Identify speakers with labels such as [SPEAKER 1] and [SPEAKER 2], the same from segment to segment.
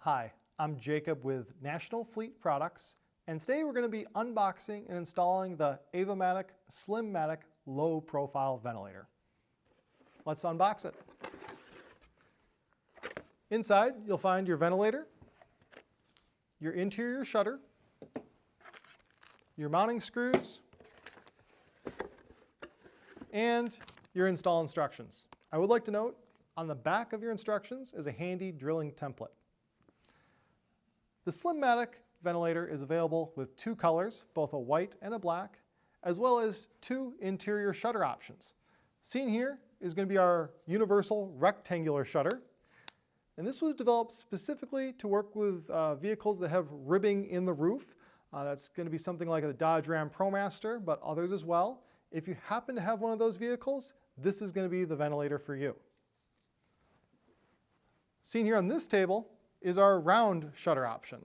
[SPEAKER 1] Hi, I'm Jacob with National Fleet Products, and today we're going to be unboxing and installing the Ava-Matic Slim-Matic low profile ventilator. Let's unbox it. Inside, you'll find your ventilator, your interior shutter, your mounting screws, and your install instructions. I would like to note, on the back of your instructions is a handy drilling template. The Slim-Matic ventilator is available with two colors, both a white and a black, as well as two interior shutter options. Seen here is going to be our universal rectangular shutter. And this was developed specifically to work with vehicles that have ribbing in the roof. That's going to be something like the Dodge Ram ProMaster, but others as well. If you happen to have one of those vehicles, this is going to be the ventilator for you. Seen here on this table is our round shutter option.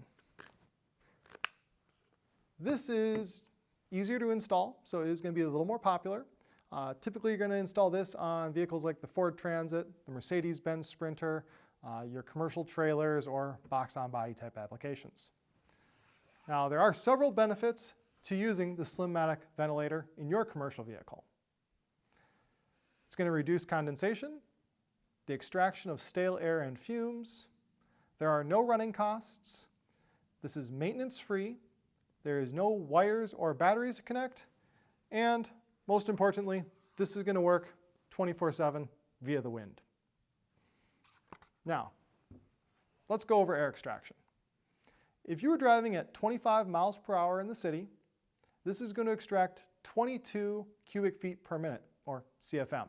[SPEAKER 1] This is easier to install, so it is going to be a little more popular. Typically, you're going to install this on vehicles like the Ford Transit, the Mercedes-Benz Sprinter, your commercial trailers, or box-on-body type applications. Now, there are several benefits to using the Slim-Matic ventilator in your commercial vehicle. It's going to reduce condensation, the extraction of stale air and fumes. There are no running costs. This is maintenance-free. There is no wires or batteries to connect. And most importantly, this is going to work 24/7 via the wind. Now, let's go over air extraction. If you were driving at 25 miles per hour in the city, this is going to extract 22 cubic feet per minute, or CFM.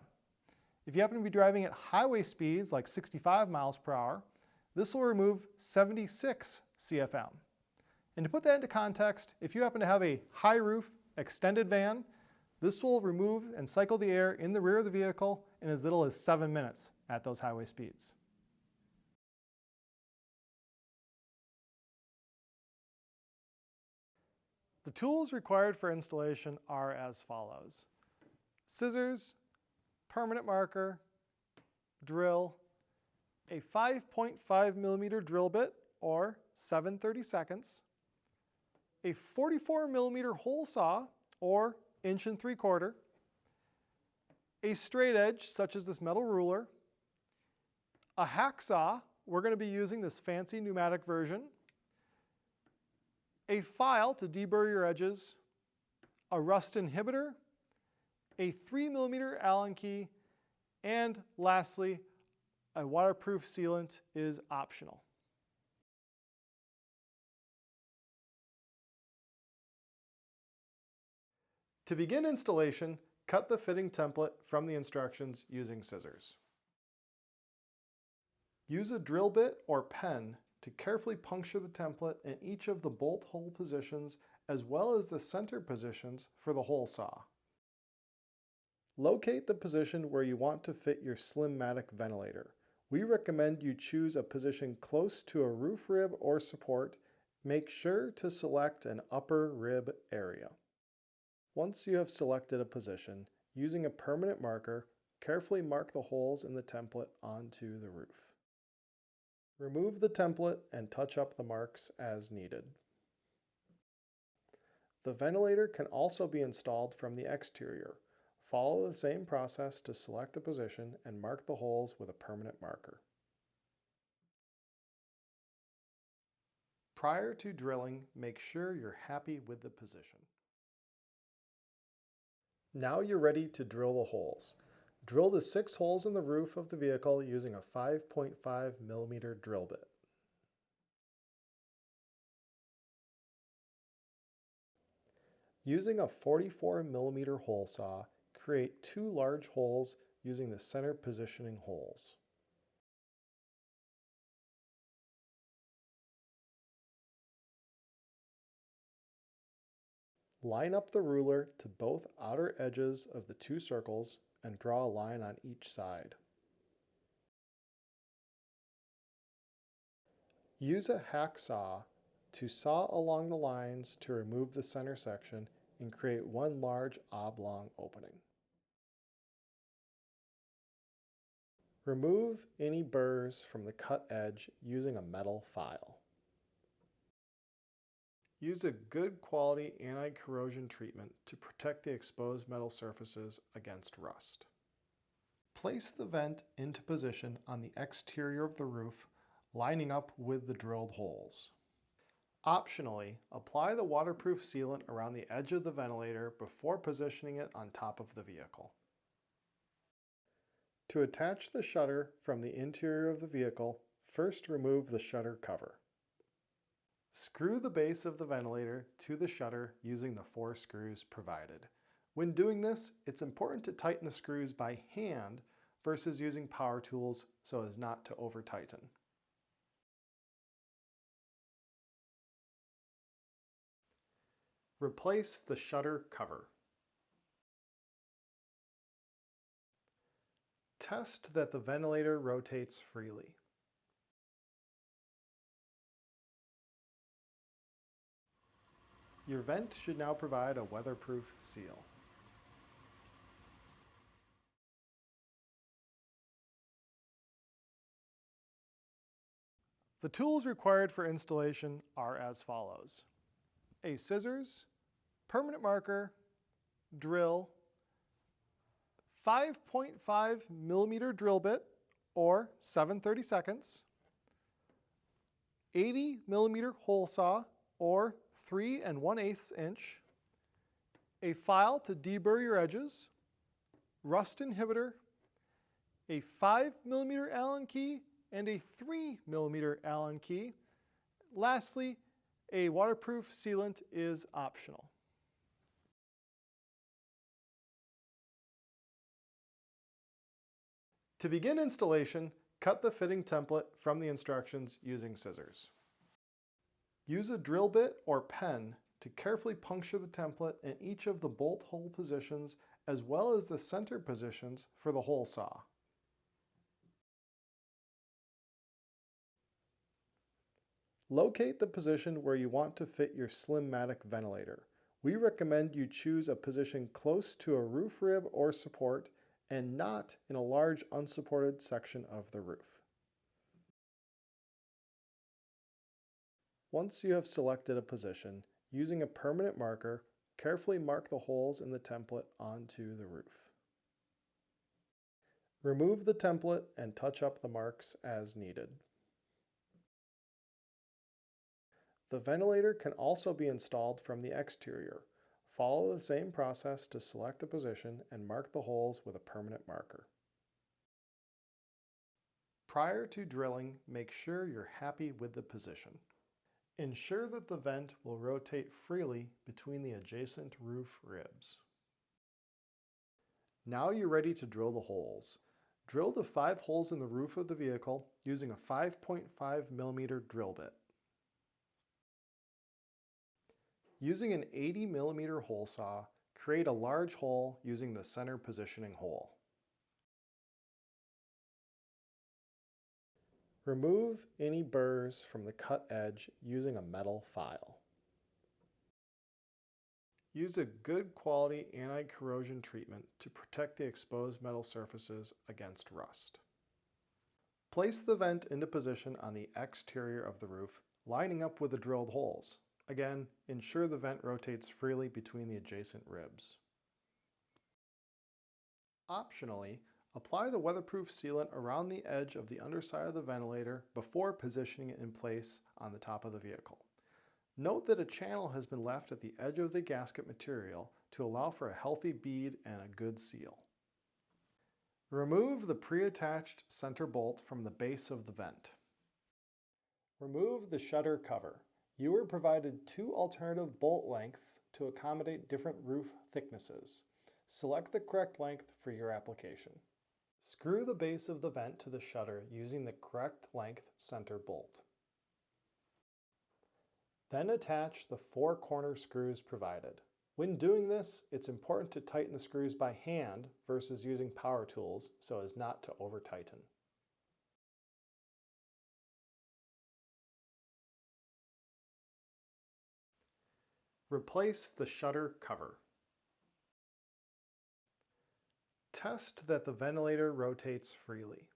[SPEAKER 1] If you happen to be driving at highway speeds like 65 miles per hour, this will remove 76 CFM. And to put that into context, if you happen to have a high roof extended van, this will remove and cycle the air in the rear of the vehicle in as little as 7 minutes at those highway speeds. The tools required for installation are as follows: scissors, permanent marker, drill, a 5.5 millimeter drill bit, or 7/32, a 44 millimeter hole saw, or 1 3/4 inch, a straight edge, such as this metal ruler, a hacksaw, we're going to be using this fancy pneumatic version, a file to deburr your edges, a rust inhibitor, a 3 millimeter Allen key, and lastly, a waterproof sealant is optional. To begin installation, cut the fitting template from the instructions using scissors. Use a drill bit or pen to carefully puncture the template in each of the bolt hole positions as well as the center positions for the hole saw. Locate the position where you want to fit your Slim-Matic ventilator. We recommend you choose a position close to a roof rib or support. Make sure to select an upper rib area. Once you have selected a position, using a permanent marker, carefully mark the holes in the template onto the roof. Remove the template and touch up the marks as needed. The ventilator can also be installed from the exterior. Follow the same process to select a position and mark the holes with a permanent marker. Prior to drilling, make sure you're happy with the position. Now you're ready to drill the holes. Drill the 6 holes in the roof of the vehicle using a 5.5 millimeter drill bit. Using a 44 millimeter hole saw, create 2 large holes using the center positioning holes. Line up the ruler to both outer edges of the 2 circles and draw a line on each side. Use a hacksaw to saw along the lines to remove the center section and create one large oblong opening. Remove any burrs from the cut edge using a metal file. Use a good quality anti-corrosion treatment to protect the exposed metal surfaces against rust. Place the vent into position on the exterior of the roof, lining up with the drilled holes. Optionally, apply the waterproof sealant around the edge of the ventilator before positioning it on top of the vehicle. To attach the shutter from the interior of the vehicle, first remove the shutter cover. Screw the base of the ventilator to the shutter using the 4 screws provided. When doing this, it's important to tighten the screws by hand versus using power tools so as not to over-tighten. Replace the shutter cover. Test that the ventilator rotates freely. Your vent should now provide a weatherproof seal. The tools required for installation are as follows: a scissors, permanent marker, drill, 5.5 millimeter drill bit or 7/32, 80 millimeter hole saw or 3 1/8 inch, a file to deburr your edges, rust inhibitor, a 5 millimeter Allen key, and a 3 millimeter Allen key. Lastly, a waterproof sealant is optional. To begin installation, cut the fitting template from the instructions using scissors. Use a drill bit or pen to carefully puncture the template in each of the bolt hole positions as well as the center positions for the hole saw. Locate the position where you want to fit your Slim-Matic ventilator. We recommend you choose a position close to a roof rib or support and not in a large unsupported section of the roof. Once you have selected a position, using a permanent marker, carefully mark the holes in the template onto the roof. Remove the template and touch up the marks as needed. The ventilator can also be installed from the exterior. Follow the same process to select a position and mark the holes with a permanent marker. Prior to drilling, make sure you're happy with the position. Ensure that the vent will rotate freely between the adjacent roof ribs. Now you're ready to drill the holes. Drill the 5 holes in the roof of the vehicle using a 5.5 millimeter drill bit. Using an 80 millimeter hole saw, create a large hole using the center positioning hole. Remove any burrs from the cut edge using a metal file. Use a good quality anti-corrosion treatment to protect the exposed metal surfaces against rust. Place the vent into position on the exterior of the roof, lining up with the drilled holes. Again, ensure the vent rotates freely between the adjacent ribs. Optionally, apply the weatherproof sealant around the edge of the underside of the ventilator before positioning it in place on the top of the vehicle. Note that a channel has been left at the edge of the gasket material to allow for a healthy bead and a good seal. Remove the pre-attached center bolt from the base of the vent. Remove the shutter cover. You were provided 2 alternative bolt lengths to accommodate different roof thicknesses. Select the correct length for your application. Screw the base of the vent to the shutter using the correct length center bolt. Then attach the 4 corner screws provided. When doing this, it's important to tighten the screws by hand versus using power tools so as not to over-tighten. Replace the shutter cover. Test that the ventilator rotates freely.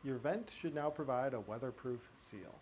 [SPEAKER 1] Your vent should now provide a weatherproof seal.